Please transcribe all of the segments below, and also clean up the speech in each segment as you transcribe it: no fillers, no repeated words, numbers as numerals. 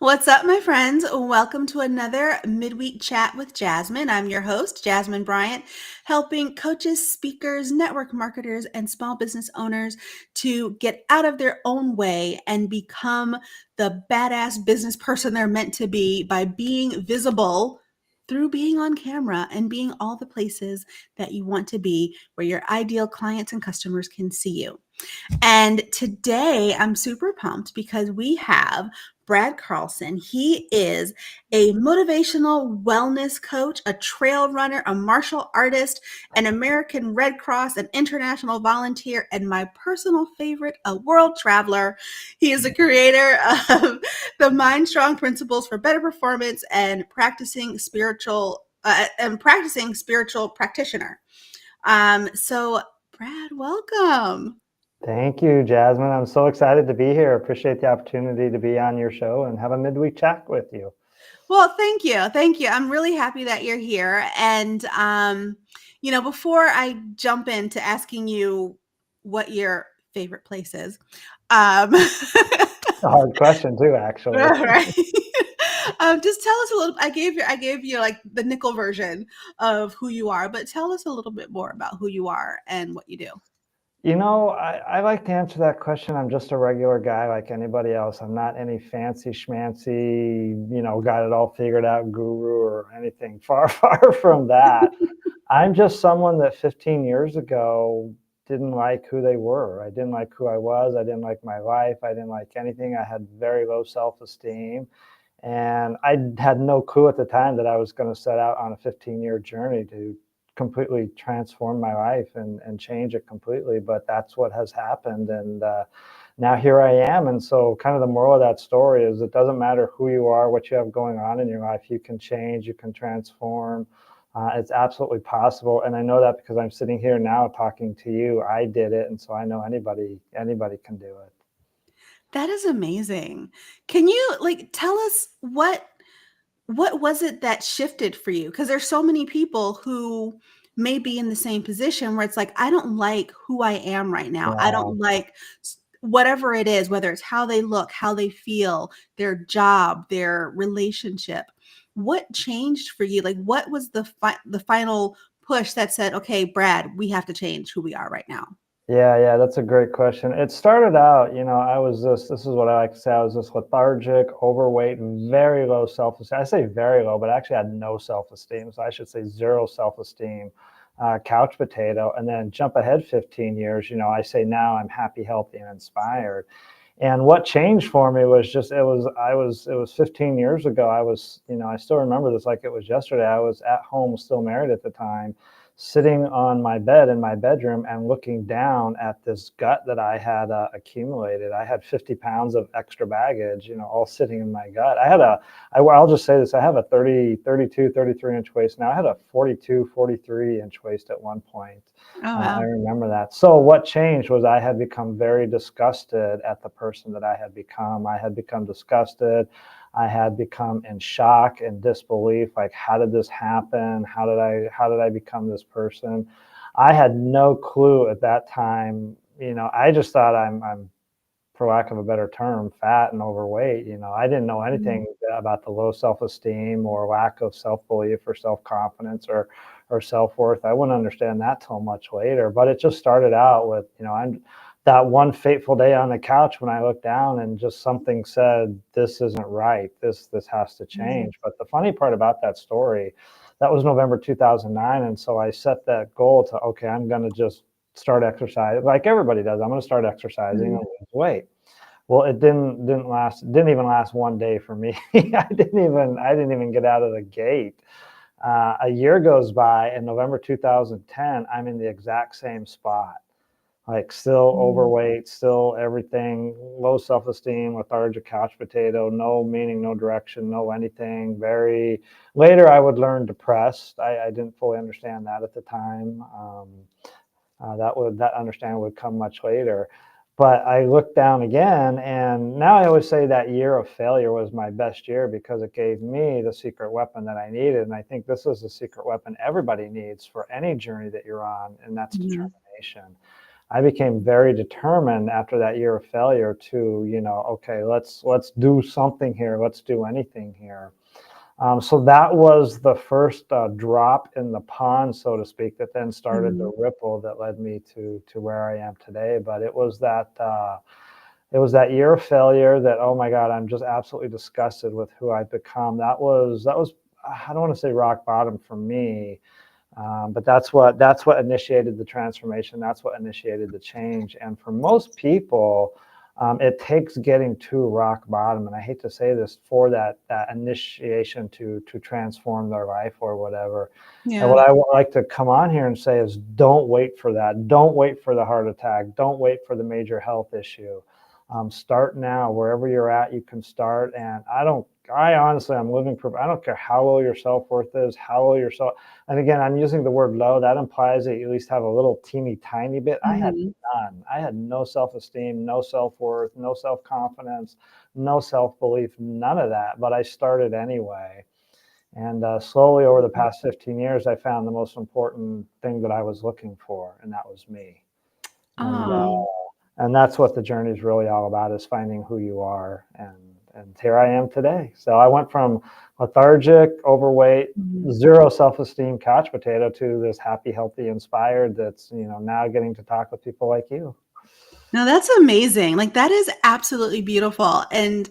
What's up, my friends? Welcome to another midweek chat with Jasmine. I'm your host, Jasmine Bryant, helping coaches, speakers, network marketers, and small business owners to get out of their own way and become the badass business person they're meant to be by being visible through being on camera and being all the places that you want to be where your ideal clients and customers can see you. And today I'm super pumped because we have Brad Carlson. He is a motivational wellness coach, a trail runner, a martial artist, an American Red Cross, an international volunteer, and my personal favorite, a world traveler. He is the creator of the MindStrong Principles for Better Performance and practicing spiritual practitioner. So Brad, welcome. Thank you, Jasmine. I'm so excited to be here. Appreciate the opportunity to be on your show and have a midweek chat with you. Well, thank you. Thank you. I'm really happy that you're here. And, before I jump into asking you what your favorite place is, A hard question too, actually. right. Just tell us a little. I gave you like the nickel version of who you are, but tell us a little bit more about who you are and what you do. I like to answer that question. I'm just a regular guy like anybody else. I'm not any fancy schmancy, got it all figured out guru or anything. Far, far from that. I'm just someone that 15 years ago didn't like who they were. I didn't like who I was. I didn't like my life. I didn't like anything. I had very low self-esteem. And I had no clue at the time that I was going to set out on a 15-year journey to completely transform my life and change it completely. But that's what has happened. And now here I am. And so kind of the moral of that story is it doesn't matter who you are, what you have going on in your life, you can change, you can transform. It's absolutely possible. And I know that because I'm sitting here now talking to you. I did it. And so I know anybody can do it. That is amazing. Can you tell us what was it that shifted for you? Because there's so many people who may be in the same position where it's like, I don't like who I am right now. I Yeah. don't like whatever it is, whether it's how they look, how they feel, their job, their relationship. What changed for you? Like, what was the final push that said, okay, Brad, we have to change who we are right now? Yeah, that's a great question. It started out, this is what I like to say, I was this lethargic, overweight, very low self-esteem. I say very low, but I actually had no self-esteem. So I should say zero self-esteem, couch potato, and then jump ahead 15 years. I say now I'm happy, healthy, and inspired. And what changed for me was it was 15 years ago. I still remember this like it was yesterday. I was at home, still married at the time, sitting on my bed in my bedroom and looking down at this gut that I had accumulated. I had 50 pounds of extra baggage, all sitting in my gut. I'll just say this, I have a 32, 33-inch waist now. I had a 42, 43-inch waist at one point. Oh, I wow. remember that. So what changed was I had become very disgusted at the person that I had become. I had become disgusted. I had become in shock and disbelief. Like, how did this happen? How did I become this person? I had no clue at that time. I just thought I'm for lack of a better term, fat and overweight. I didn't know anything about the low self-esteem or lack of self-belief or self-confidence or self-worth. I wouldn't understand that till much later. But it just started out with, I'm that one fateful day on the couch when I looked down and just something said, this isn't right. This has to Mhm. change. But the funny part about that story, that was November 2009. And so I set that goal to, okay, I'm going to just start exercise like everybody does. I'm going to start exercising and Mhm. lose weight. Well, it didn't even last one day for me. I didn't even get out of the gate. A year goes by, in November 2010, I'm in the exact same spot, like still Mhm. overweight, still everything, low self-esteem, lethargic couch potato, no meaning, no direction, no anything. Very later, I would learn depressed. I didn't fully understand that at the time. That understanding would come much later. But I looked down again, and now I always say that year of failure was my best year because it gave me the secret weapon that I needed. And I think this is the secret weapon everybody needs for any journey that you're on, and that's Mhm. determination. I became very determined after that year of failure to, okay, let's do something here. Let's do anything here. So that was the first drop in the pond, so to speak, that then started the ripple that led me to where I am today. But it was that year of failure that, oh my God, I'm just absolutely disgusted with who I've become. That was I don't want to say rock bottom for me, but that's what initiated the transformation. That's what initiated the change. And for most people, it takes getting to rock bottom, and I hate to say this, for that initiation to transform their life or whatever. And what I would like to come on here and say is, don't wait for that. Don't wait for the heart attack. Don't wait for the major health issue. Start now. Wherever you're at, you can start. And I honestly, I'm living proof. I don't care how low your self-worth is, how low your self. And again, I'm using the word low. That implies that you at least have a little teeny tiny bit. I had none. I had no self-esteem, no self-worth, no self-confidence, no self-belief, none of that. But I started anyway. And slowly over the past 15 years, I found the most important thing that I was looking for, and that was me. And that's what the journey is really all about, is finding who you are. And here I am today. So I went from lethargic, overweight, zero self-esteem couch potato to this happy, healthy, inspired that's, now getting to talk with people like you. No, that's amazing. Like, that is absolutely beautiful. And,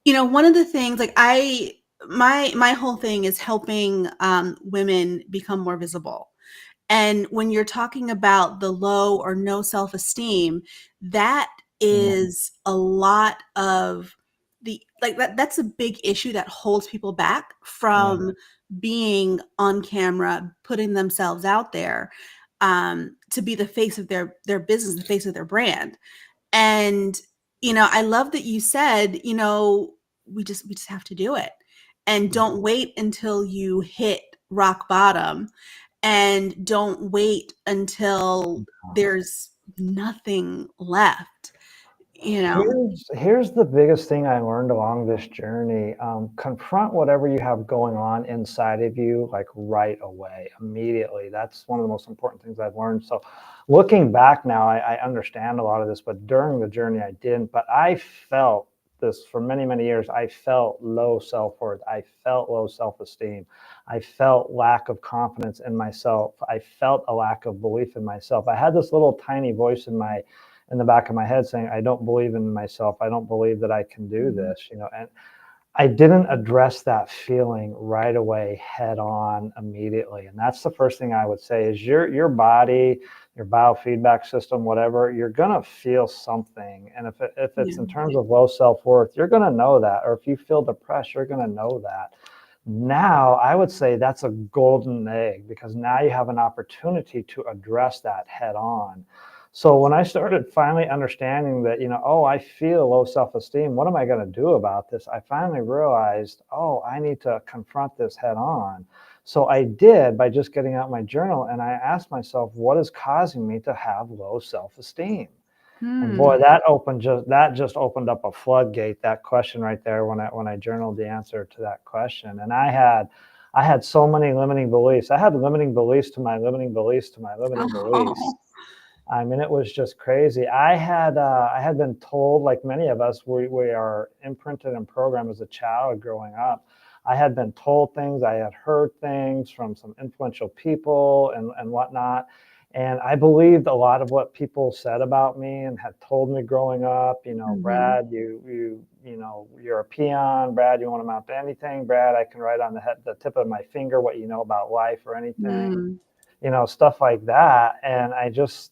one of the things, like, my whole thing is helping women become more visible. And when you're talking about the low or no self-esteem, that is a lot of that's a big issue that holds people back from being on camera, putting themselves out there, to be the face of their business, the face of their brand. And, I love that you said, we just have to do it, and don't wait until you hit rock bottom, and don't wait until there's nothing left. Here's the biggest thing I learned along this journey. Confront whatever you have going on inside of you, like right away, immediately. That's one of the most important things I've learned. So looking back now, I understand a lot of this, but during the journey I didn't. But I felt this for many, many years. I felt low self-worth. I felt low self-esteem. I felt lack of confidence in myself. I felt a lack of belief in myself. I had this little tiny voice in the back of my head saying, I don't believe in myself. I don't believe that I can do this, and I didn't address that feeling right away, head on, immediately. And that's the first thing I would say is your body, your biofeedback system, whatever, you're going to feel something. And if it's in terms of low self-worth, you're going to know that. Or if you feel depressed, you're going to know that. Now, I would say that's a golden egg, because now you have an opportunity to address that head on. So when I started finally understanding that, I feel low self-esteem, what am I going to do about this? I finally realized, I need to confront this head on. So I did, by just getting out my journal, and I asked myself, what is causing me to have low self-esteem? And boy, that just opened up a floodgate, that question right there, when I journaled the answer to that question. And I had so many limiting beliefs. I had limiting beliefs to my limiting beliefs to my limiting beliefs. I mean, it was just crazy. I had been told, like many of us, we are imprinted and programmed as a child growing up. I had been told things, I had heard things from some influential people and whatnot. And I believed a lot of what people said about me and had told me growing up. Brad, you're a peon. Brad, you won't amount to anything. Brad, I can write on the tip of my finger what you know about life or anything. Stuff like that. And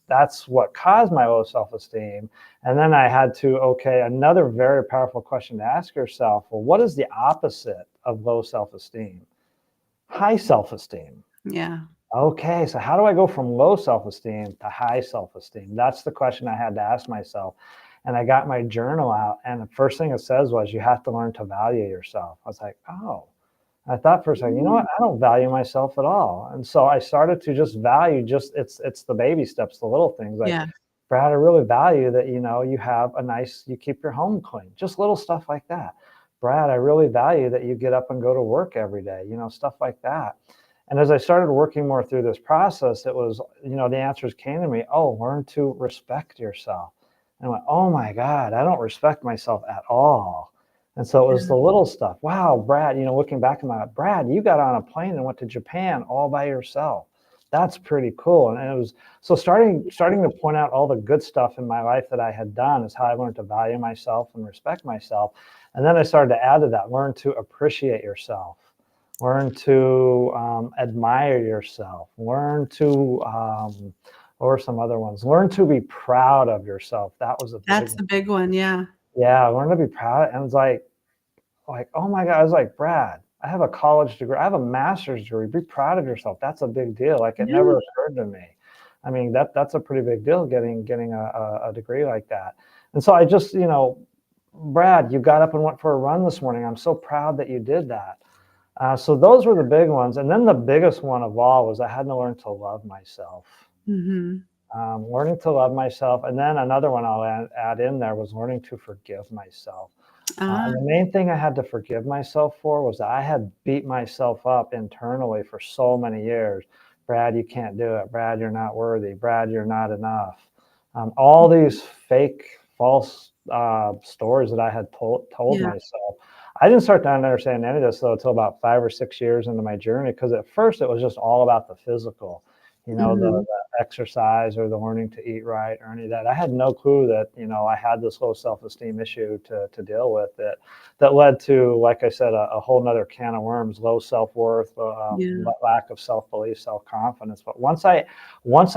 that's what caused my low self-esteem. And then I had to, another very powerful question to ask yourself, well, what is the opposite of low self-esteem? High self-esteem. Yeah. Okay, so how do I go from low self-esteem to high self-esteem? That's the question I had to ask myself. And I got my journal out, and the first thing it says was, you have to learn to value yourself. I was like, oh. I thought for a second, you know what? I don't value myself at all. And so I started to just value, it's the baby steps, the little things. Like, Brad, I really value that, you keep your home clean, just little stuff like that. Brad, I really value that you get up and go to work every day, stuff like that. And as I started working more through this process, it was, the answers came to me. Oh, learn to respect yourself. And I went, oh my God, I don't respect myself at all. And so it was the little stuff. Wow, Brad, looking back at Brad, you got on a plane and went to Japan all by yourself. That's pretty cool. And it was so starting to point out all the good stuff in my life that I had done is how I learned to value myself and respect myself. And then I started to add to that, learn to appreciate yourself, learn to admire yourself, learn to, or some other ones, learn to be proud of yourself. That was a big That's one. the big one. Yeah. Yeah, learn to be proud. And it's like, oh my God, I was like, Brad, I have a college degree. I have a master's degree. Be proud of yourself. That's a big deal. Like it never occurred to me. I mean, that's a pretty big deal getting a degree like that. And so I just, Brad, you got up and went for a run this morning. I'm so proud that you did that. So those were the big ones. And then the biggest one of all was I had to learn to love myself. Learning to love myself. And then another one I'll add in there was learning to forgive myself. And the main thing I had to forgive myself for was that I had beat myself up internally for so many years. Brad, you can't do it. Brad, you're not worthy. Brad, you're not enough. All these fake, false stories that I had told myself. I didn't start to understand any of this though until about 5 or 6 years into my journey, because at first it was just all about the physical, the exercise or the learning to eat right or any of that. I had no clue that, I had this low self-esteem issue to deal with that led to, like I said, a whole nother can of worms, low self-worth, lack of self-belief, self-confidence. But once I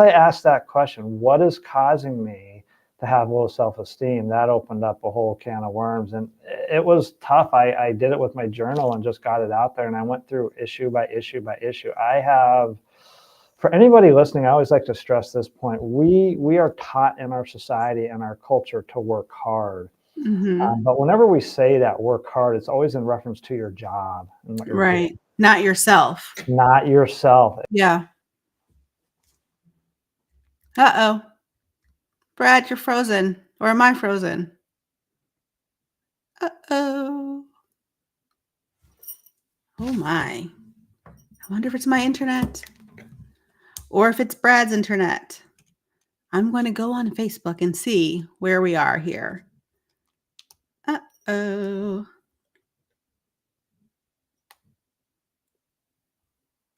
asked that question, what is causing me to have low self-esteem, that opened up a whole can of worms. And it was tough. I did it with my journal and just got it out there. And I went through issue by issue by issue. For anybody listening, I always like to stress this point. We are taught in our society and our culture to work hard. But whenever we say that work hard, it's always in reference to your job and what you're doing. Not yourself. Not yourself. Yeah. Uh-oh. Brad, you're frozen. Or am I frozen? Uh-oh. Oh my. I wonder if it's my internet or if it's Brad's internet. I'm going to go on Facebook and see where we are here. Uh-oh.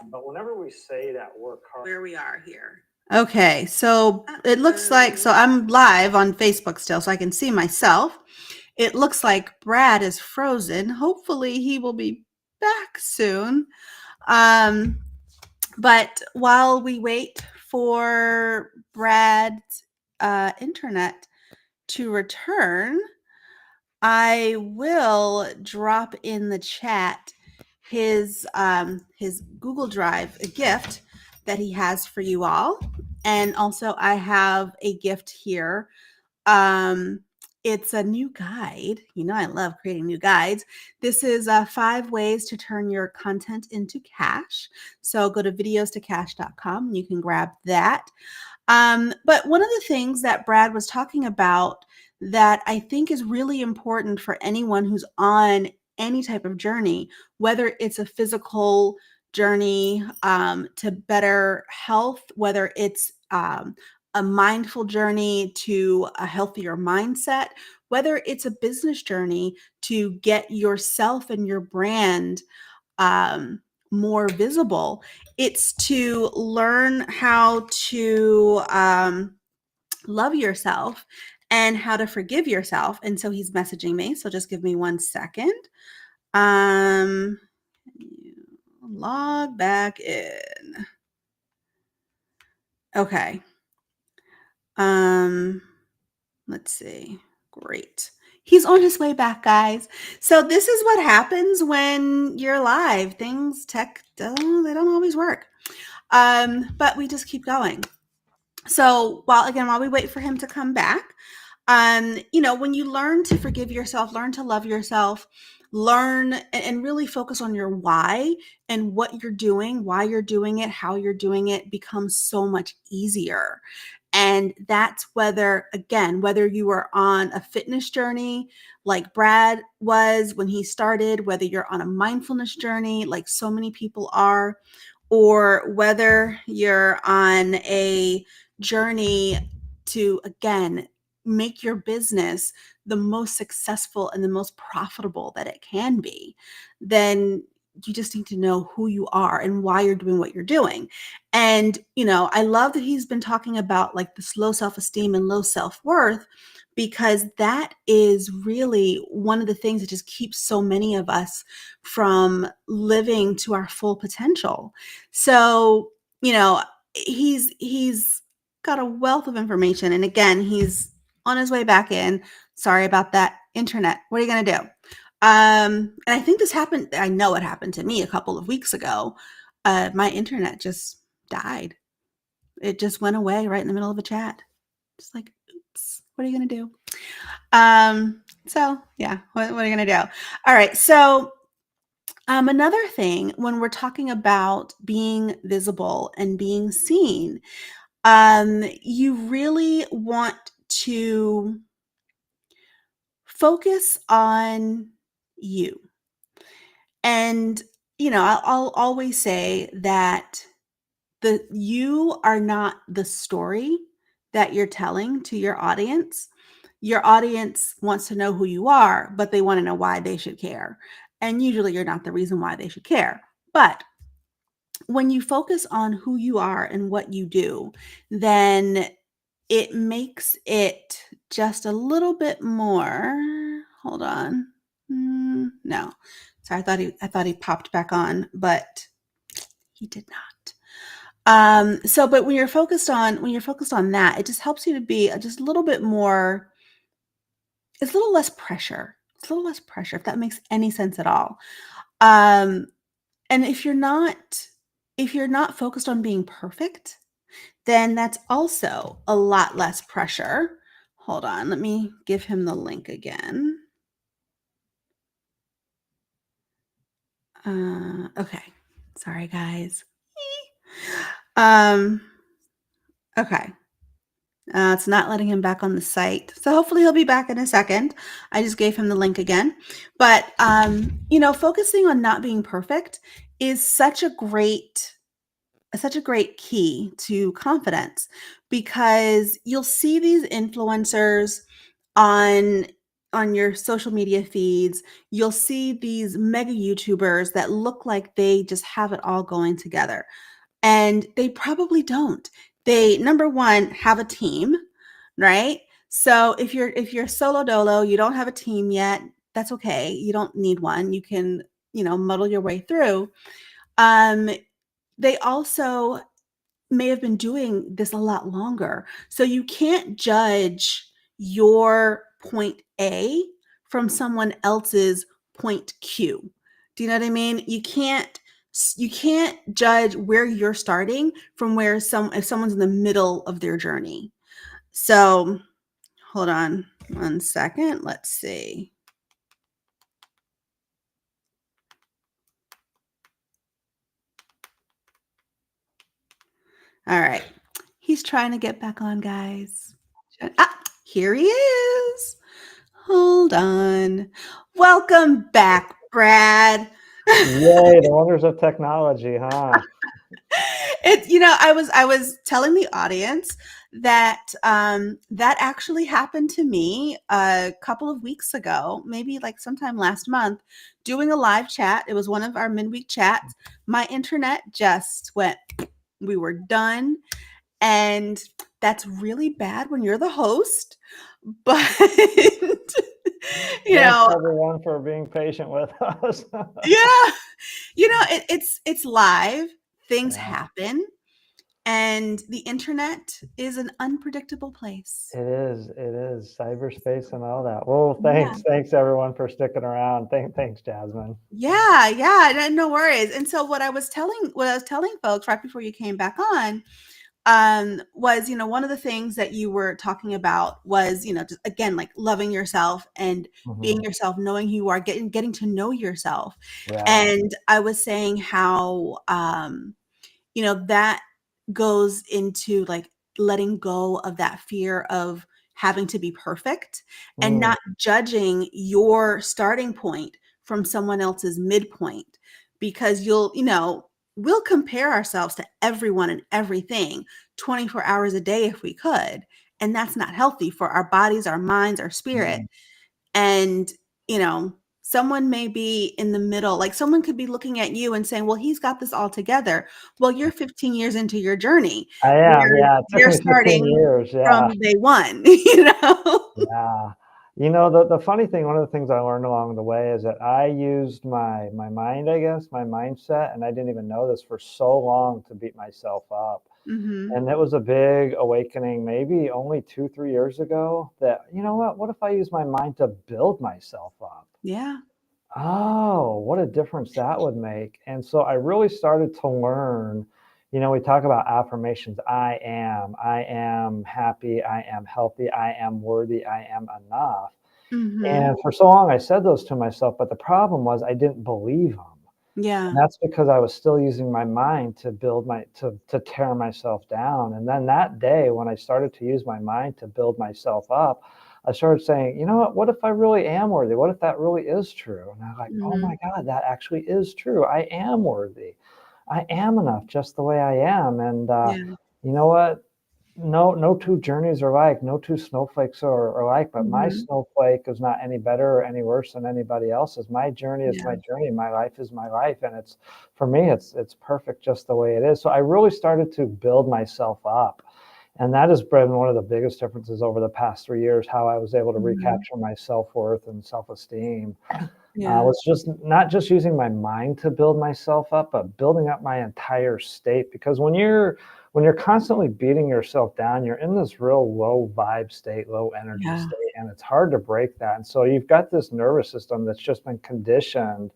But whenever we say that work hard, where we are here. Okay, so it looks like, so I'm live on Facebook still, so I can see myself. It looks like Brad is frozen. Hopefully he will be back soon. But while we wait for Brad's internet to return, I will drop in the chat his Google Drive, a gift that he has for you all. And also I have a gift here. It's a new guide. I love creating new guides. This is 5 ways to turn your content into cash. So go to videos2cash.com and you can grab that. But one of the things that Brad was talking about that I think is really important for anyone who's on any type of journey, whether it's a physical journey to better health, whether it's a mindful journey to a healthier mindset, whether it's a business journey to get yourself and your brand more visible. It's to learn how to love yourself and how to forgive yourself. And so he's messaging me. So just give me 1 second. Log back in. Okay. Let's see. Great. He's on his way back, guys. So this is what happens when you're live. Tech, they don't always work. But we just keep going. So while we wait for him to come back, when you learn to forgive yourself, learn to love yourself, learn and really focus on your why and what you're doing, why you're doing it, how you're doing it becomes so much easier. And that's whether you are on a fitness journey like Brad was when he started, whether you're on a mindfulness journey like so many people are, or whether you're on a journey to, again, make your business the most successful and the most profitable that it can be, then you just need to know who you are and why you're doing what you're doing. And, I love that he's been talking about like this low self-esteem and low self-worth, because that is really one of the things that just keeps so many of us from living to our full potential. So, he's got a wealth of information. And again, he's on his way back in. Sorry about that, internet. What are you going to do? And I think this happened. I know it happened to me a couple of weeks ago. My internet just died. It just went away right in the middle of a chat. Just like, oops, what are you going to do? So yeah, what are you going to do? All right. So, another thing when we're talking about being visible and being seen, you really want to focus on you. And, I'll always say that you are not the story that you're telling to your audience. Your audience wants to know who you are, but they want to know why they should care. And usually you're not the reason why they should care. But when you focus on who you are and what you do, then it makes it just a little bit more. Hold on. No. Sorry, I thought he popped back on, but he did not. But when you're focused on that, it just helps you to be just a little bit more. It's a little less pressure. It's a little less pressure, if that makes any sense at all. Um, and if you're not focused on being perfect, then that's also a lot less pressure. Hold on, let me give him the link again. Okay. Sorry, guys. Okay. It's not letting him back on the site. So hopefully he'll be back in a second. I just gave him the link again. But, focusing on not being perfect is such a great key to confidence, because you'll see these influencers on your social media feeds. You'll see these mega YouTubers that look like they just have it all going together, and they probably don't. They, number one, have a team, right? So if you're solo dolo, you don't have a team yet, that's okay. You don't need one. You can, muddle your way through. Um, they also may have been doing this a lot longer. So you can't judge your point A from someone else's point Q. Do you know what I mean? You can't judge where you're starting from if someone's in the middle of their journey. So, hold on one second. Let's see. All right. He's trying to get back on, guys. Here he is. Hold on. Welcome back, Brad. Yay, the wonders of technology, huh? I was telling the audience that that actually happened to me a couple of weeks ago, maybe like sometime last month, doing a live chat. It was one of our midweek chats. My internet just went, we were done. And that's really bad when you're the host. But you Thanks know, everyone for being patient with us. yeah, it's live. Things Yeah, happen, and the internet is an unpredictable place. it is. It is cyberspace and all that. Well, Yeah. thanks everyone for sticking around. Thanks, Jasmine. Yeah, no worries. And so what I was telling folks right before you came back on, was, one of the things that you were talking about was, just again, like loving yourself and being Mhm. yourself, knowing who you are, getting to know yourself. Yeah. And I was saying how, that goes into like letting go of that fear of having to be perfect, and Mm, not judging your starting point from someone else's midpoint, because we'll compare ourselves to everyone and everything 24 hours a day if we could. And that's not healthy for our bodies, our minds, our spirit. Mhm. And, you know, someone may be in the middle, like someone could be looking at you and saying, well, he's got this all together. Well, you're 15 years into your journey I am, where yeah. It took they're me 15 starting years, yeah. from day one, you know? Yeah. You know, the funny thing, one of the things I learned along the way is that I used my mind, I guess, my mindset, and I didn't even know this for so long to beat myself up. Hmm. And it was a big awakening, maybe only 2, 3 years ago that, you know what if I use my mind to build myself up? Yeah. Oh, what a difference that would make. And so I really started to learn, we talk about affirmations. I am happy, I am healthy, I am worthy, I am enough. Hmm. And for so long I said those to myself, but the problem was I didn't believe them. And Yeah. that's because I was still using my mind to build to tear myself down. And then that day when I started to use my mind to build myself up, I started saying, you know what if I really am worthy? What if that really is true? And I'm like, oh Hmm. my God, that actually is true. I am worthy. I am enough just the way I am. And Yeah. you know what? No two journeys are alike, no two snowflakes are alike, but my Hmm. snowflake is not any better or any worse than anybody else's. My journey is Yeah. my journey, my life is my life, and it's for me, it's perfect just the way it is. So I really started to build myself up, and that has been one of the biggest differences over the past 3 years, how I was able to Hmm. recapture my self-worth and self-esteem. Yeah. Was just not just using my mind to build myself up, but building up my entire state. Because when you're constantly beating yourself down, you're in this real low vibe state, low energy Yeah. state, and it's hard to break that. And so you've got this nervous system that's just been conditioned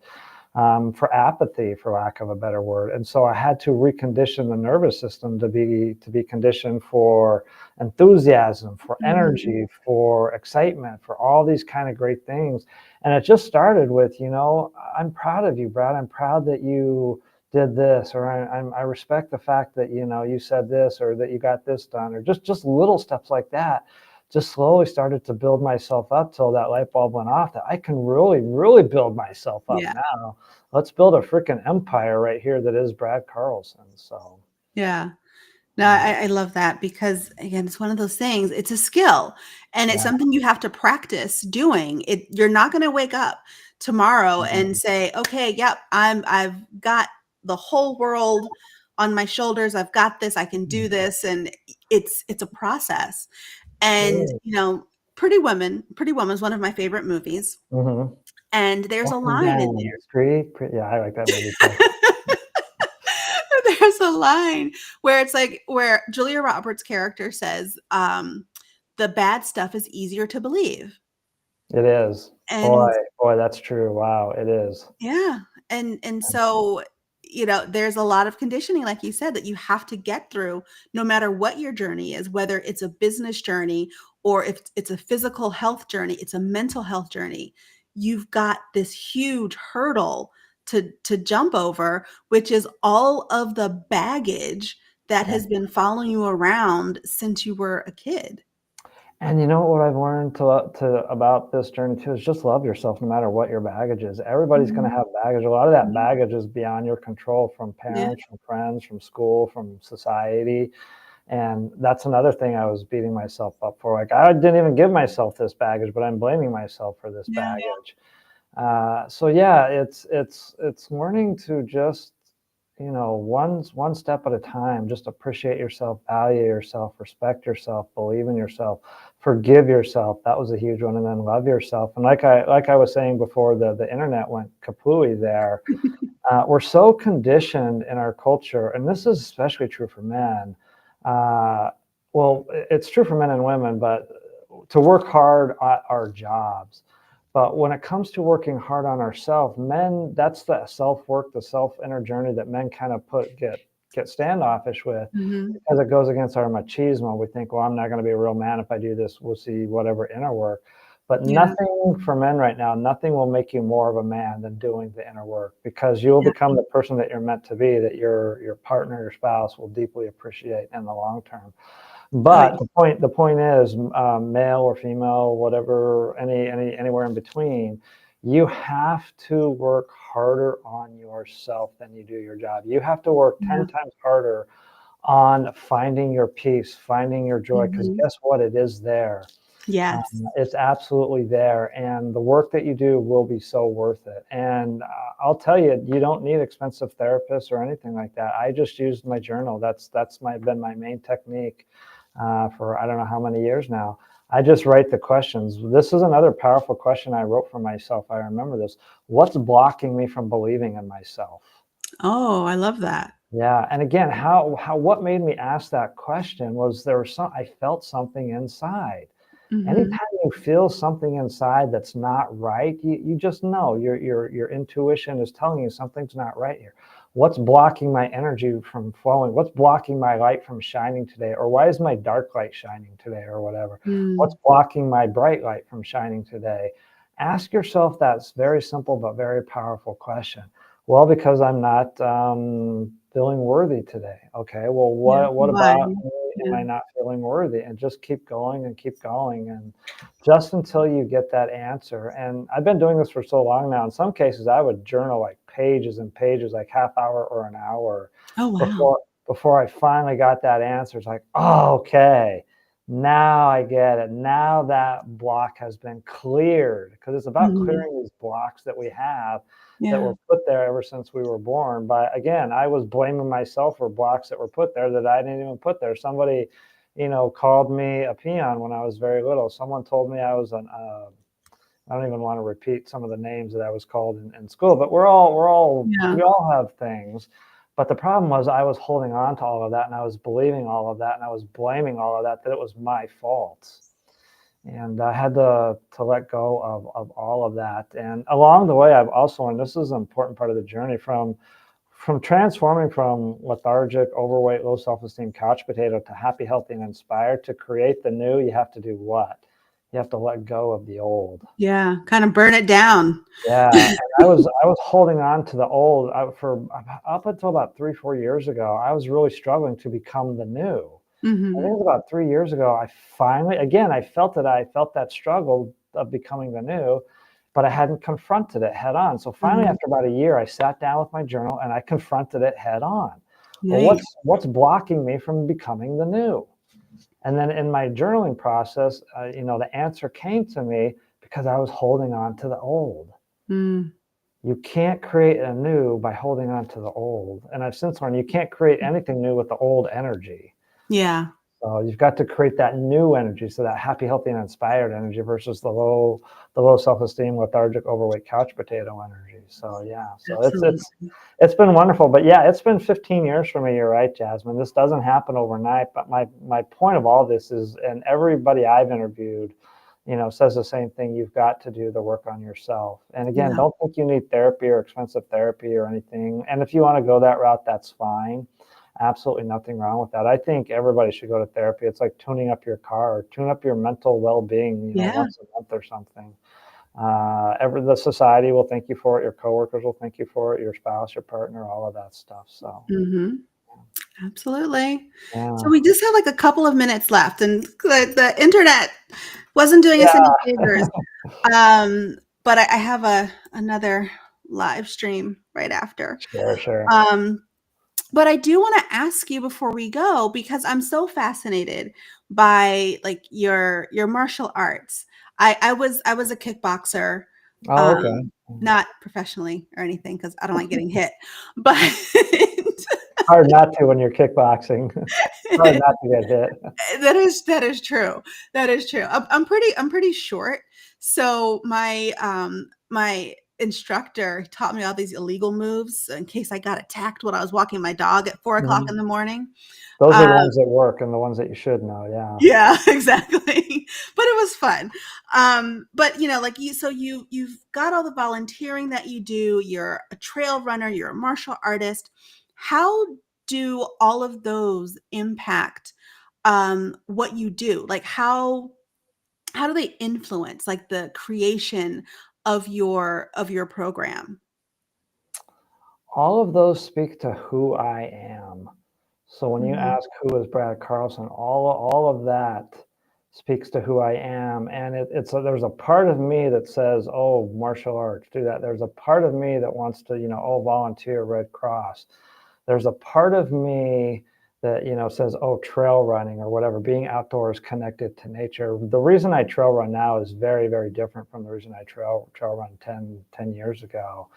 for apathy, for lack of a better word. And so I had to recondition the nervous system to be conditioned for enthusiasm, for Hmm. energy, for excitement, for all these kind of great things. And it just started with, I'm proud of you, Brad. I'm proud that you did this, or I respect the fact that you said this, or that you got this done, or just little steps like that. Just slowly started to build myself up till that light bulb went off that I can really, really build myself up Yeah. now. Let's build a freaking empire right here that is Brad Carlson. So, Yeah. No, yeah, I love that because again, it's one of those things. It's a skill and it's yeah, something you have to practice doing. You're not going to wake up tomorrow and mhm, say, "Okay, yep, I've got the whole world on my shoulders. I've got this. I can do mhm. this." And it's a process. It And, is. Pretty Woman is one of my favorite movies. Mhm. And there's a Walking line in down the there. street. Yeah, I like that movie too. There's a line where it's like where Julia Roberts' character says, "The bad stuff is easier to believe." It is. Boy, And boy, that's true. Wow, it is. yeah, and so, there's a lot of conditioning, like you said, that you have to get through no matter what your journey is, whether it's a business journey or if it's a physical health journey, it's a mental health journey. You've got this huge hurdle to jump over, which is all of the baggage that Yeah. has been following you around since you were a kid. And you know what I've learned to about this journey too is just love yourself no matter what your baggage is. Everybody's going to Mhm. have baggage. A lot of that Mhm. baggage is beyond your control from Yeah. parents, from friends, from school, from society. And that's another thing I was beating myself up for. Like I didn't even give myself this baggage, but I'm blaming myself for this Yeah. baggage. So yeah, it's learning to just one step at a time. Just appreciate yourself, value yourself, respect yourself, believe in yourself, forgive yourself. That was a huge one, and then love yourself. And like I was saying before, the internet went kapooey there. We're so conditioned in our culture, and this is especially true for men. Uh, well, it's true for men and women, but to work hard at our jobs. But when it comes to working hard on ourselves, men, that's the self-work, the self-inner journey that men kind of get standoffish with Mhm. because it goes against our machismo. We think, well, I'm not going to be a real man if I do this. We'll see whatever inner work. But Yeah. nothing for men right now, nothing will make you more of a man than doing the inner work because you'll Yeah. become the person that you're meant to be, that your partner, your spouse will deeply appreciate in the long term. Oh, But the point is, male or female, whatever, anywhere in between, You have to work harder on yourself than you do your job. You have to work 10 Yeah. times harder on finding your peace, finding your joy, because Mhm. guess what? It is there. Yes. It's absolutely there. And the work that you do will be so worth it. And I'll tell you, you don't need expensive therapists or anything like that. I just used my journal. Been my main technique for I don't know how many years now. I just write the questions. This is another powerful question I wrote for myself. I remember this. What's blocking me from believing in myself? Oh, I love that. Yeah, and again, what made me ask that question was I felt something inside. Mhm. Anytime you feel something inside that's not right, you just know your intuition is telling you something's not right here. What's blocking my energy from flowing? What's blocking my light from shining today? Or why is my dark light shining today or whatever? What's Mm. blocking my bright light from shining today? Ask yourself that very simple but very powerful question. Well, because I'm not feeling worthy today. Okay, well, Yeah. what Why? about me am Yeah. I not feeling worthy? And just keep going and keep going, and just until you get that answer. And I've been doing this for so long now. In some cases, I would journal like pages and pages, like half hour or an hour, Oh, wow. before I finally got that answer. It's like, oh, okay, now I get it. Now that block has been cleared, because it's about Mhm. clearing these blocks that we have that Yeah. were put there ever since we were born. But again, I was blaming myself for blocks that were put there that I didn't even put there. Somebody, called me a peon when I was very little. Someone told me I was I don't even want to repeat some of the names that I was called in school, but Yeah. we all have things. But the problem was I was holding on to all of that, and I was believing all of that, and I was blaming all of that, that it was my fault. And I had to let go of all of that. And along the way, I've also learned, this is an important part of the journey, from transforming from lethargic, overweight, low self-esteem couch potato to happy, healthy, and inspired. To create the new, you have to do what? You have to let go of the old. Yeah. Kinda burn it down. Yeah, and I was holding on to the old for up until about 3-4 years ago. I was really struggling to become the new. I think Mhm. it was about 3 years ago. I finally, again, I felt that struggle of becoming the new, but I hadn't confronted it head on. So finally, Mhm. after about a year, I sat down with my journal and I confronted it head on. Well, Nice. what's blocking me from becoming the new? And then in my journaling process, the answer came to me because I was holding on to the old. Mm. You can't create a new by holding on to the old. And I've since learned you can't create anything new with the old energy. Yeah. So you've got to create that new energy, so that happy, healthy, and inspired energy versus the low self-esteem, lethargic, overweight couch potato energy. So yeah, so Absolutely. it's been wonderful. But yeah, it's been 15 years for me. You're right, Jasmine. This doesn't happen overnight. But my point of all this is, and everybody I've interviewed, says the same thing. You've got to do the work on yourself. And again, Yeah. don't think you need therapy or expensive therapy or anything. And if you want to go that route, that's fine. Absolutely nothing wrong with that. I think everybody should go to therapy. It's like tuning up your car or tune up your mental well-being, Yeah. once a month or something. The society will thank you for it. Your coworkers will thank you for it. Your spouse, your partner, all of that stuff. So, Mhm. Absolutely. So yeah, we just have, like, a couple of minutes left, and the internet wasn't doing us any yeah, favors. But I have another live stream right after. sure, sure. Um, but I do wanna ask you before we go, because I'm so fascinated by, like, your martial arts. I was a kickboxer, Oh, okay. um, not professionally or anything, because I don't like getting hit, but Hard not to when you're kickboxing. Hard not to get hit. that is true. That is true. I'm pretty short, so my instructor taught me all these illegal moves in case I got attacked when I was walking my dog at 4 o'clock in Mhm. the morning. Those are the Um, ones that work and the ones that you should know. Yeah. yeah, exactly. But it was fun. But like you've got all the volunteering that you do. You're a trail runner. You're a martial artist. How do all of those impact what you do? Like how do they influence like the creation of your program? All of those speak to who I am. So when you Mhm. ask who is Brad Carlson, all of that speaks to who I am. And there's a part of me that says, oh, martial arts, do that. There's a part of me that wants to, oh, volunteer, Red Cross. There's a part of me that, says, oh, trail running or whatever, being outdoors, connected to nature. The reason I trail run now is very, very different from the reason I trail run 10 years ago.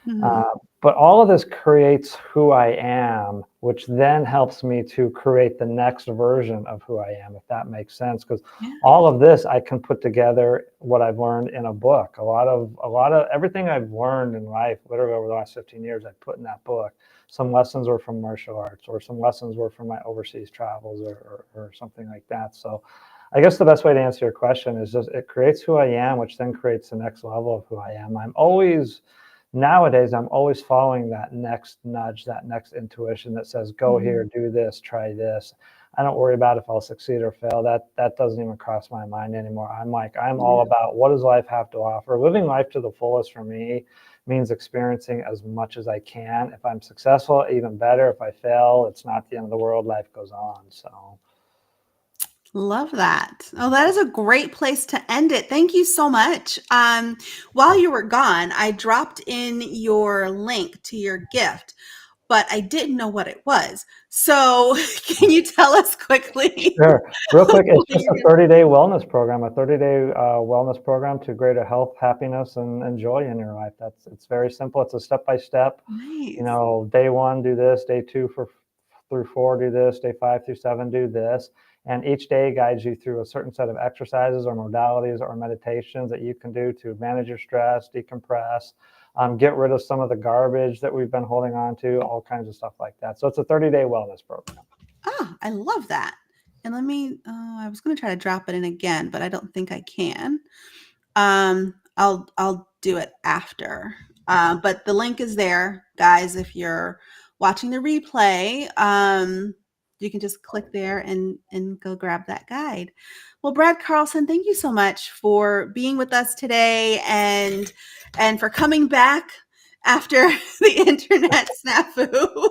Mhm. But all of this creates who I am, which then helps me to create the next version of who I am, if that makes sense. Because Yeah. all of this, I can put together what I've learned in a book. A lot of everything I've learned in life, literally over the last 15 years, I put in that book. Some lessons were from martial arts, or some lessons were from my overseas travels, or something like that. So I guess the best way to answer your question is just it creates who I am, which then creates the next level of who I am. Nowadays, I'm always following that next nudge, that next intuition that says, go here, do this, try this. I don't worry about if I'll succeed or fail. That doesn't even cross my mind anymore. I'm all about, what does life have to offer? Living life to the fullest for me means experiencing as much as I can. If I'm successful, even better. If I fail, it's not the end of the world. Life goes on. So. Love that. Oh, that is a great place to end it. Thank you so much. While you were gone, I dropped in your link to your gift, but I didn't know what it was. So can you tell us quickly? Sure. Real quick, it's what just you're a 30-day wellness program, wellness program to greater health, happiness, and joy in your life. It's very simple. It's a step-by-step, Nice. day 1, do this, day 2 through 4, do this, day 5 through 7, do this. And each day guides you through a certain set of exercises or modalities or meditations that you can do to manage your stress, decompress, get rid of some of the garbage that we've been holding on to, all kinds of stuff like that. So it's a 30-day wellness program. Ah, I love that. And I was going to try to drop it in again, but I don't think I can. I'll do it after. But the link is there, guys. If you're watching the replay, you can just click there and go grab that guide. Well, Brad Carlson, thank you so much for being with us today and for coming back after the internet snafu.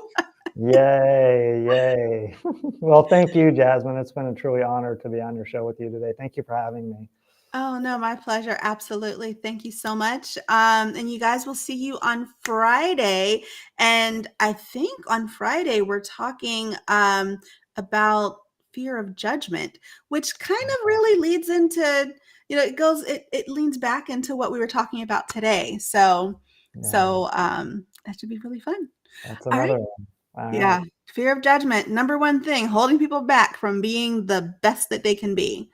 Yay. Well, thank you, Jasmine. It's been a truly honor to be on your show with you today. Thank you for having me. Oh, no, my pleasure. Absolutely. Thank you so much. And you guys will see you on Friday. And I think on Friday, we're talking about fear of judgment, which kind of really leads into, it leans back into what we were talking about today. So, Yeah, so that should be really fun. that's All right. another one. All right. Yeah. Fear of judgment. Number one thing, holding people back from being the best that they can be.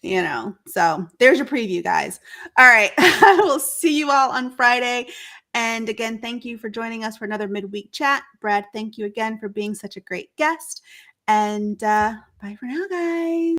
So there's your preview, guys. All right. I will see you all on Friday. And again, thank you for joining us for another midweek chat. Brad, thank you again for being such a great guest. And bye for now, guys.